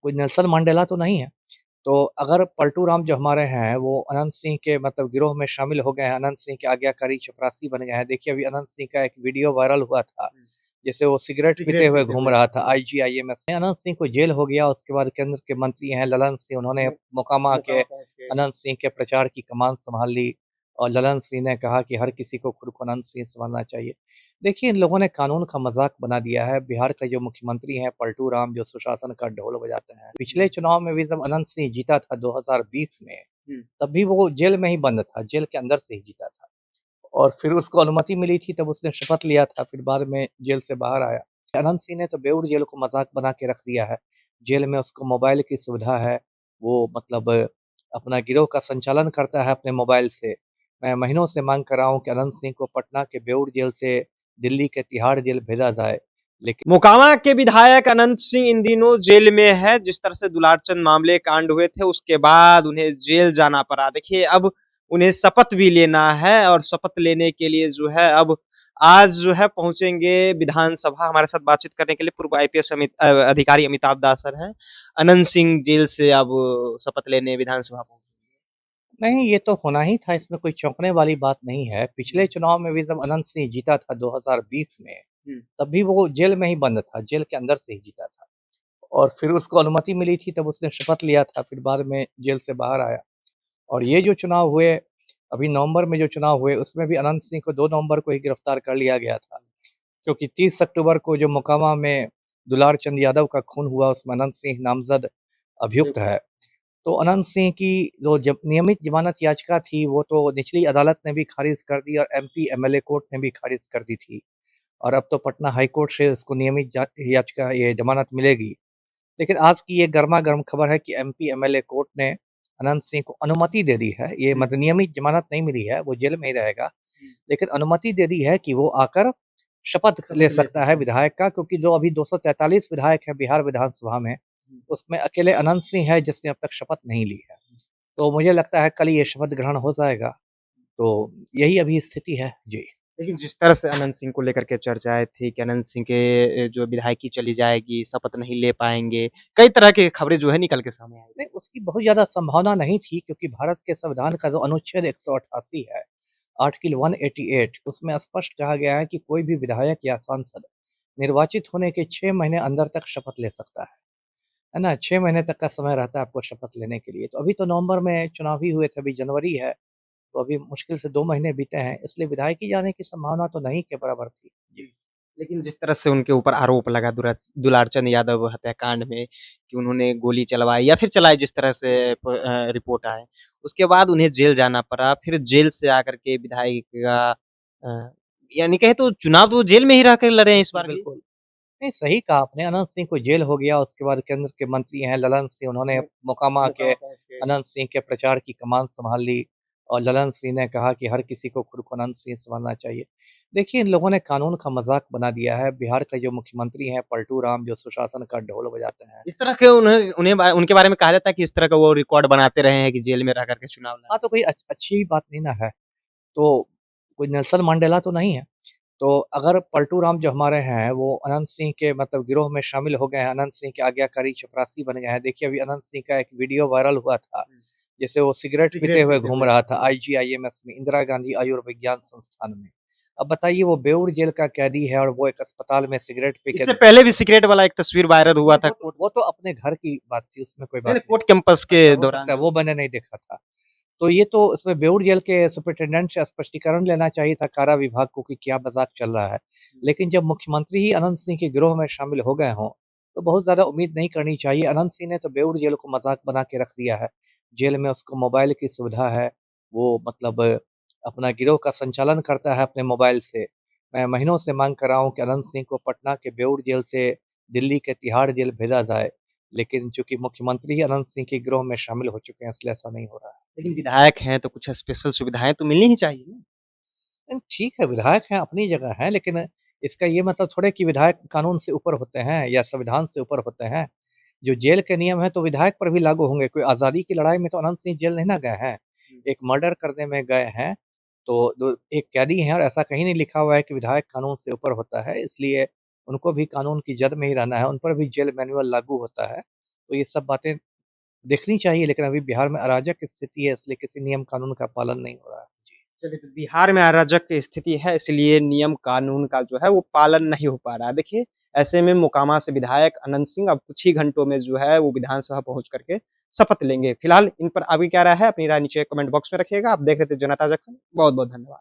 कोई Nelson Mandela तो नहीं है। तो अगर पलटू राम जो हमारे हैं, वो अनंत सिंह के मतलब गिरोह में शामिल हो गए हैं, अनंत सिंह के आज्ञाकारी चपरासी बन गए हैं। देखिए अभी अनंत सिंह का एक वीडियो वायरल हुआ था, जैसे वो सिगरेट पीते सिगरेट हुए पीते घूम हुए। रहा था आईजीआईएमएस में। अनंत सिंह को जेल हो गया, उसके बाद केंद्र के मंत्री हैं ललन सिंह, उन्होंने मोकामा के मोकामा पहुँच के। अनंत सिंह के प्रचार की कमान संभाल ली और ललन सिंह ने कहा कि हर किसी को खुद को अनंत सिंह समझना चाहिए। देखिए इन लोगों ने कानून का मजाक बना दिया है। बिहार का जो मुख्यमंत्री हैं पलटू राम, जो सुशासन का ढोल बजाते हैं, पिछले चुनाव में भी जब अनंत सिंह जीता था 2020 में, हुँ। तब भी वो जेल में ही बंद था, जेल के अंदर से ही जीता था। और फिर उसको अनुमति मिली थी, तब उसने शपथ लिया था, फिर बाद में जेल से बाहर आया। अनंत सिंह ने तो बेऊर जेल को मजाक बना के रख दिया है। जेल में उसको मोबाइल की सुविधा है, वो मतलब अपना गिरोह का संचालन करता है अपने मोबाइल से। मैं महीनों से मांग कर रहा हूँ कि अनंत सिंह को पटना के बेऊर जेल से दिल्ली के तिहाड़ जेल भेजा जाए, लेकिन मोकामा के विधायक अनंत सिंह इन दिनों जेल में है। जिस तरह से दुलारचंद मामले कांड हुए थे, उसके बाद उन्हें जेल जाना पड़ा। देखिए, अब उन्हें शपथ भी लेना है और शपथ लेने के लिए जो है अब आज जो है पहुँचेंगे विधानसभा। हमारे साथ बातचीत करने के लिए पूर्व आईपीएस अधिकारी अमिताभ दास सर हैं। अनंत सिंह जेल से अब शपथ लेने विधानसभा पहुँचे। नहीं, ये तो होना ही था, इसमें कोई चौंकने वाली बात नहीं है। पिछले चुनाव में भी जब अनंत सिंह जीता था 2020 में, हुँ। तब भी वो जेल में ही बंद था, जेल के अंदर से ही जीता था। और फिर उसको अनुमति मिली थी, तब उसने शपथ लिया था, फिर बाद में जेल से बाहर आया। और ये जो चुनाव हुए, अभी नवंबर में जो चुनाव हुए, उसमें भी अनंत सिंह को 2 नवंबर को ही गिरफ्तार कर लिया गया था। क्योंकि 30 अक्टूबर को जो मोकामा में दुलार चंद यादव का खून हुआ, उसमें अनंत सिंह नामज़द अभियुक्त है। तो अनंत सिंह की जो जब नियमित ज़मानत याचिका थी, वो तो निचली अदालत ने भी खारिज कर दी और एमपी एमएलए कोर्ट ने भी खारिज कर दी थी। और अब तो पटना हाई कोर्ट से उसको नियमित याचिका ये ज़मानत मिलेगी। लेकिन आज की ये गरमा-गर्म खबर है कि एमपी एमएलए कोर्ट ने अनंत सिंह को अनुमति दे दी है। ये मतलब नियमित ज़मानत नहीं मिली है, वो जेल में ही रहेगा। लेकिन अनुमति दे दी है कि वो आकर शपथ ले शपथ ले सकता है सकते हैं। विधायक का, क्योंकि जो अभी 243 विधायक हैं बिहार विधानसभा में, उसमें अकेले अनंत सिंह है जिसने अब तक शपथ नहीं ली है। तो मुझे लगता है कल ही ये शपथ ग्रहण हो जाएगा। तो यही अभी स्थिति है। जी। लेकिन जिस तरह से अनंत सिंह को लेकर के चर्चाएँ थी कि अनंत सिंह के जो विधायकी चली जाएगी, शपथ नहीं ले पाएँगे, कई तरह की खबरें जो है निकल के सामने आई। नहीं, उसकी बहुत ज़्यादा संभावना नहीं थी, क्योंकि भारत के संविधान का जो अनुच्छेद 188 है, आर्टिकल 188, उसमें स्पष्ट कहा गया है कि कोई भी विधायक या सांसद निर्वाचित होने के 6 महीने अंदर तक शपथ ले सकता है ना? 6 महीने तक का समय रहता है आपको शपथ लेने के लिए। तो अभी तो नवंबर में चुनाव ही हुए थे, अभी जनवरी है, तो अभी मुश्किल से 2 महीने बीते हैं, इसलिए विधायकी जाने की संभावना तो नहीं के बराबर थी। जी। लेकिन जिस तरह से उनके ऊपर आरोप लगा दुलारचंद यादव हत्याकांड में कि उन्होंने गोली चलवाई या फिर चलाई जिस तरह से रिपोर्ट आए, उसके बाद उन्हें जेल जाना पड़ा। फिर जेल से आकर के विधायक का यानी कहें तो चुनाव तो वो जेल में ही रह कर लड़े हैं इस बिल्कुल, बार भी। बिल्कुल। नहीं, सही कहा आपने। अनंत सिंह को जेल हो गया, उसके बाद केंद्र के मंत्री हैं ललन सिंह, उन्होंने मोकामा के मोकामा पहुँच के। अनंत सिंह के प्रचार की कमान संभाल ली और ललन सिंह ने कहा कि हर किसी को खुद को अनंत सिंह समझना चाहिए। देखिए, इन लोगों ने कानून का मज़ाक बना दिया है। बिहार के जो मुख्यमंत्री हैं पलटू राम, जो सुशासन का ढोल बजाते हैं। इस तरह के उन्हें उन्हें उनके बारे में कहा जाता है कि इस तरह का वो रिकॉर्ड बनाते रहे हैं कि जेल में रह कर के चुनाव लड़े। हाँ, तो कोई अच्छी बात नहीं ना है। तो कोई नेल्सन मंडेला तो नहीं है। तो अगर पलटू राम जो हमारे हैं, वो अनंत सिंह के मतलब गिरोह में शामिल हो गए हैं, अनंत सिंह के आज्ञाकारी चपरासी बन गए हैं। देखिए अभी अनंत सिंह का एक वीडियो वायरल हुआ था, जैसे वो सिगरेट पीते सिगरेट हुए पीते घूम हुए। रहा था आईजीआईएमएस में, इंदिरा गांधी आयुर्विज्ञान संस्थान में। अब बताइए, वो बेऊर जेल का कैदी है और वो एक अस्पताल में सिगरेट पी के। इससे पहले भी सिगरेट वाला एक तस्वीर वायरल हुआ नहीं, था कोर्ट। वो तो अपने घर की बात थी, उसमें कोई नहीं, बात नहीं, नहीं। कोर्ट कैंपस के अच्छा, हो सकता दौरान है, जो वो मैंने नहीं देखा था। तो ये तो इसमें बेऊर जेल के सुपरिटेंडेंट से स्पष्टीकरण लेना चाहिए था कारा विभाग को कि क्या मज़ाक चल रहा है। लेकिन जब मुख्यमंत्री ही अनंत सिंह के गिरोह में शामिल हो गए हों, तो बहुत ज़्यादा उम्मीद नहीं करनी चाहिए। अनंत सिंह ने तो बेऊर जेल को मज़ाक बना के रख दिया है। जेल में उसको मोबाइल की सुविधा है, वो मतलब अपना गिरोह का संचालन करता है अपने मोबाइल से। मैं महीनों से माँग कर रहा हूँ कि अनंत सिंह को पटना के बेऊर जेल से दिल्ली के तिहाड़ जेल भेजा जाए। लेकिन चूँकि मुख्यमंत्री ही अनंत सिंह के गिरोह में शामिल हो चुके हैं, इसलिए ऐसा नहीं हो रहा है। लेकिन विधायक हैं तो कुछ स्पेशल सुविधाएँ तो मिलनी ही चाहिए ना? ठीक है, विधायक हैं, अपनी जगह हैं, लेकिन इसका ये मतलब थोड़े कि विधायक कानून से ऊपर होते हैं या संविधान से ऊपर होते हैं। जो जेल के नियम हैं, तो विधायक पर भी लागू होंगे। कोई आज़ादी की लड़ाई में तो अनंत सिंह जेल नहीं ना गए हैं। एक मर्डर करने में गए हैं, तो दो एक कैदी हैं और ऐसा कहीं नहीं लिखा हुआ है कि विधायक कानून से ऊपर होता है, इसलिए उनको भी कानून की जद में ही रहना है, उन पर भी जेल मैनुअल लागू होता है। तो ये सब बातें देखनी चाहिए, लेकिन अभी बिहार में अराजक स्थिति है, इसलिए किसी नियम कानून का पालन नहीं हो रहा है। जी। चलिए, तो बिहार में अराजक की स्थिति है, इसलिए नियम कानून का जो है वो पालन नहीं हो पा रहा है। देखिए, ऐसे में मोकामा से विधायक अनंत सिंह अब कुछ ही घंटों में जो है वो विधानसभा पहुँच करके शपथ लेंगे। फिलहाल इन पर आपकी क्या राय है? अपनी राय नीचे कमेंट बॉक्स में रखिएगा। आप देख रहे थे जनता जंक्शन। बहुत-बहुत धन्यवाद।